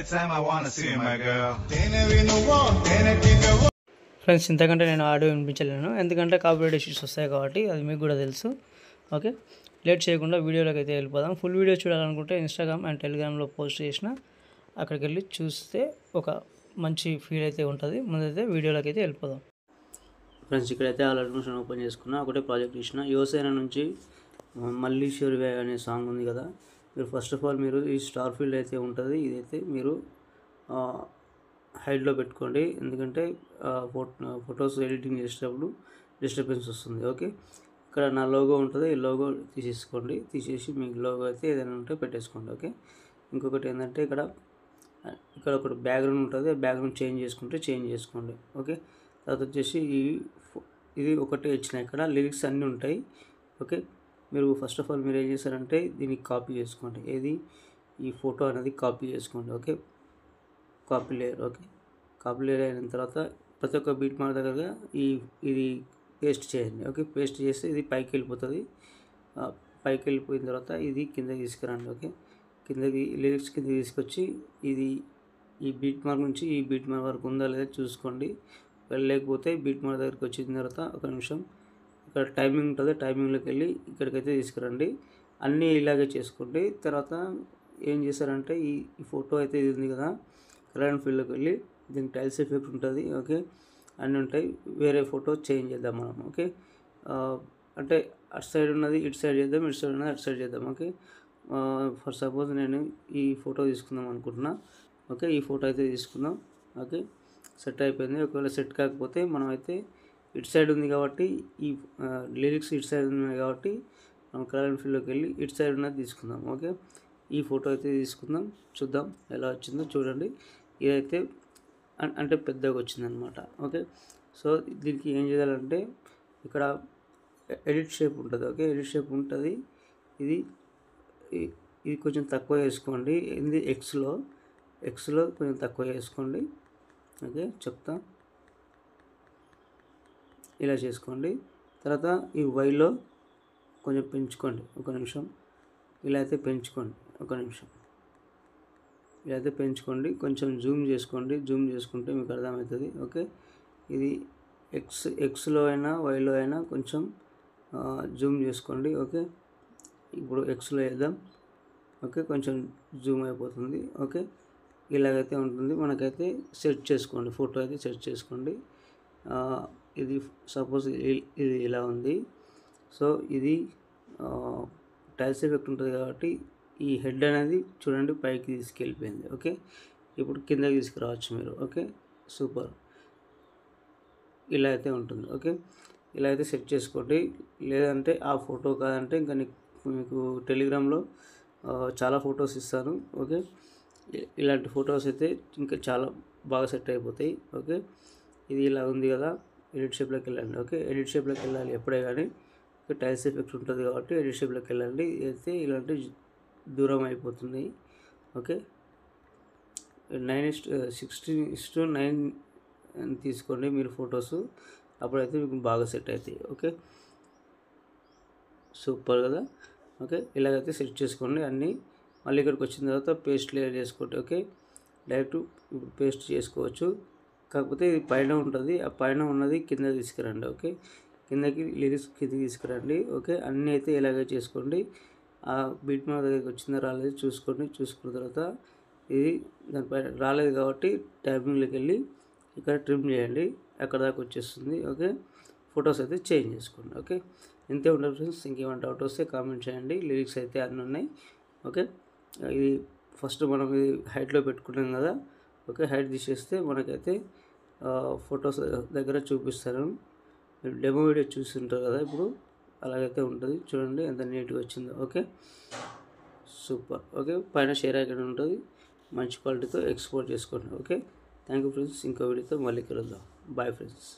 Anytime I wanna see my girl. Friends, ఇంతకంటే నేను audio వినిపించలేను, ఎందుకంటే కాపీరైట్ ఇష్యూస్ వస్తాయి కాబట్టి, అది మీకు కూడా తెలుసు. ఓకే, లేట్ చేయకుండా వీడియోలోకి అయితే వెళ్ళిపోదాం. ఫుల్ వీడియో చూడాలనుకుంటే ఇన్స్టాగ్రామ్ అండ్ టెలిగ్రామ్లో పోస్ట్ చేసిన అక్కడికి వెళ్ళి చూస్తే ఒక మంచి ఫీల్ అయితే ఉంటుంది. ముందైతే వీడియోలోకి అయితే వెళ్ళిపోదాం. ఫ్రెండ్స్, ఇక్కడైతే ఆల్ అడ్మిషన్ ఓపెన్ చేసుకున్నా, ఒకటే ప్రాజెక్ట్ ఇచ్చిన. యువసేన నుంచి మల్లీశ్వరి అనే సాంగ్ ఉంది కదా, మీరు ఫస్ట్ ఆఫ్ ఆల్ మీరు ఈ స్టార్ ఫీల్డ్ అయితే ఉంటుంది, ఇదైతే మీరు హైడ్లో పెట్టుకోండి, ఎందుకంటే ఫొటోస్ ఎడిటింగ్ చేసేటప్పుడు డిస్టర్బెన్స్ వస్తుంది. ఓకే, ఇక్కడ నా లోగో ఉంటుంది, ఈ లోగో తీసేసుకోండి. తీసేసి మీకు లోగో అయితే ఏదైనా ఉంటే పెట్టేసుకోండి. ఓకే, ఇంకొకటి ఏంటంటే ఇక్కడ ఒకటి బ్యాక్గ్రౌండ్ ఉంటుంది, బ్యాక్గ్రౌండ్ చేంజ్ చేసుకోండి. ఓకే, తర్వాత వచ్చేసి ఇది ఒకటే ఇచ్చిన, ఇక్కడ లిరిక్స్ అన్నీ ఉంటాయి. ఓకే, మీరు ఫస్ట్ ఆఫ్ ఆల్ మీరు ఏం చేస్తారంటే దీన్ని కాపీ చేసుకోండి. ఏది ఈ ఫోటో అనేది కాపీ చేసుకోండి. Okay, copy layer. Okay, copy layer అయిన తర్వాత ప్రతి ఒక్క బీట్ మార్క్ దగ్గరగా ఇది పేస్ట్ చేయండి. ఓకే, పేస్ట్ చేస్తే ఇది పైకి వెళ్ళిపోతుంది. పైకి వెళ్ళిపోయిన తర్వాత ఇది కిందకి తీసుకురండి. ఓకే, కిందకి లిరిక్స్ కింద తీసుకొచ్చి ఇది ఈ బీట్ మార్క్ నుంచి ఈ బీట్ మార్క్ వరకు ఉందా లేదా చూసుకోండి. వెళ్ళలేకపోతే బీట్ మార్క్ దగ్గరికి వచ్చిన తర్వాత ఒక నిమిషం ఇక్కడ టైమింగ్ ఉంటుంది, టైమింగ్లోకి వెళ్ళి ఇక్కడికైతే తీసుకురండి. అన్నీ ఇలాగే చేసుకోండి. తర్వాత ఏం చేస్తారంటే ఈ ఫోటో అయితే ఇది ఉంది కదా, కలర్ అండ్ ఫీల్డ్లోకి వెళ్ళి దీనికి టైల్స్ ఎఫెక్ట్ ఉంటుంది. ఓకే, అన్నీ ఉంటాయి. వేరే ఫోటో చేంజ్ చేద్దాం మనం. ఓకే, అంటే అటు సైడ్ ఉన్నది ఇటు సైడ్ చేద్దాం, ఇటు సైడ్ ఉన్నది అటు సైడ్ చేద్దాం. ఓకే, ఫర్ సపోజ్ నేను ఈ ఫోటో తీసుకుందాం అనుకుంటున్నా. ఓకే, ఈ ఫోటో అయితే తీసుకుందాం. ఓకే, సెట్ అయిపోయింది. ఒకవేళ సెట్ కాకపోతే మనం అయితే ఇటు సైడ్ ఉంది కాబట్టి ఈ లిరిక్స్ ఇటు సైడ్ ఉన్నాయి కాబట్టి మనం కలర్ అండ్ ఫీల్డ్లోకి వెళ్ళి ఇటు సైడ్ ఉన్నది తీసుకుందాం. ఓకే, ఈ ఫోటో అయితే తీసుకుందాం, చూద్దాం ఎలా వచ్చిందో చూడండి. ఇదైతే అంటే పెద్దగా వచ్చిందనమాట. ఓకే, సో దీనికి ఏం చేయాలంటే ఇక్కడ ఎడిట్ షేప్ ఉంటుంది. ఓకే, ఎడిట్ షేప్ ఉంటుంది. ఇది కొంచెం తక్కువ వేసుకోండి. ఇది ఎక్స్లో కొంచెం తక్కువ వేసుకోండి. ఓకే, చెప్తా, ఇలా చేసుకోండి. తర్వాత ఈ వైలో కొంచెం పెంచుకోండి. ఒక నిమిషం, ఇలా అయితే పెంచుకోండి. ఒక నిమిషం, ఇలా అయితే పెంచుకోండి. కొంచెం జూమ్ చేసుకోండి. జూమ్ చేసుకుంటే మీకు అర్థమవుతుంది. ఓకే, ఇది ఎక్స్లో అయినా వైలో అయినా కొంచెం జూమ్ చేసుకోండి. ఓకే, ఇప్పుడు ఎక్స్లో వేద్దాం. ఓకే, కొంచెం జూమ్ అయిపోతుంది. ఓకే, ఇలాగైతే ఉంటుంది. మనకైతే సెట్ చేసుకోండి, ఫోటో అయితే సెట్ చేసుకోండి. ఇది సపోజ్ ఇది ఇలా ఉంది. సో ఇది టైల్స్ ఎఫెక్ట్ ఉంటుంది కాబట్టి ఈ హెడ్ అనేది చూడండి పైకి తీసుకెళ్ళిపోయింది. ఓకే, ఇప్పుడు కిందకి తీసుకురావచ్చు మీరు. ఓకే, సూపర్, ఇలా అయితే ఉంటుంది. ఓకే, ఇలా అయితే సెట్ చేసుకోండి. లేదంటే ఆ ఫోటో కాదంటే ఇంకా మీకు టెలిగ్రామ్లో చాలా ఫొటోస్ ఇస్తాను. ఓకే, ఇలాంటి ఫొటోస్ అయితే ఇంకా చాలా బాగా సెట్ అయిపోతాయి. ఓకే, ఇది ఇలా ఉంది కదా, ఎడిట్ షేప్లోకి వెళ్ళండి. ఓకే, ఎడిట్ షేప్లోకి వెళ్ళాలి ఎప్పుడే కానీ. టైల్స్ ఎఫెక్ట్ ఉంటుంది కాబట్టి ఎడిట్ షేప్లోకి వెళ్ళండి. అయితే ఇలాంటి దూరం అయిపోతుంది. ఓకే, 9:16:9 తీసుకోండి మీరు ఫొటోస్, అప్పుడైతే మీకు బాగా సెట్ అవుతాయి. ఓకే, సూపర్ కదా. ఓకే, ఇలాగైతే సెట్ చేసుకోండి అన్నీ. మళ్ళీ ఇక్కడికి వచ్చిన తర్వాత పేస్ట్ లేయర్ చేసుకోండి. ఓకే, డైరెక్ట్ ఇప్పుడు పేస్ట్ చేసుకోవచ్చు, కాకపోతే ఇది పైన ఉంటుంది, ఆ పైన ఉన్నది కింద తీసుకురండి. ఓకే, కిందకి లిరిక్స్ కిందకి తీసుకురండి. ఓకే, అన్నీ అయితే ఇలాగే చేసుకోండి. ఆ బీట్ మార్క్ దగ్గరికి వచ్చిందో రాలేదు చూసుకోండి. చూసుకున్న తర్వాత ఇది దానిపైన రాలేదు కాబట్టి టైమింగ్లోకి వెళ్ళి ఇక్కడ ట్రిమ్ చేయండి, అక్కడ దాకా వచ్చేస్తుంది. ఓకే, ఫొటోస్ అయితే చేంజ్ చేసుకోండి. ఓకే, ఇంతే ఉండదు ఫ్రెండ్స్. ఇంకేమైనా డౌట్ వస్తే కామెంట్ చేయండి. లిరిక్స్ అయితే అన్నీ ఉన్నాయి. ఓకే, ఇది ఫస్ట్ మనం ఇది హైట్లో పెట్టుకున్నాం కదా. ఓకే, హైట్ తీసేస్తే మనకైతే ఫొటోస్ దగ్గర చూపిస్తాను. మీరు డెమో వీడియో చూస్తుంటారు కదా, ఇప్పుడు అలాగైతే ఉంటుంది. చూడండి ఎంత నీట్గా వచ్చిందో. Okay, super. ఓకే, పైన షేర్ ఐకాన్ ఉంటుంది, మంచి క్వాలిటీతో ఎక్స్పోర్ట్ చేసుకోండి. Okay, thank you friends. ఇంకో వీడియోతో మళ్ళీ కలుద్దాం. Bye friends.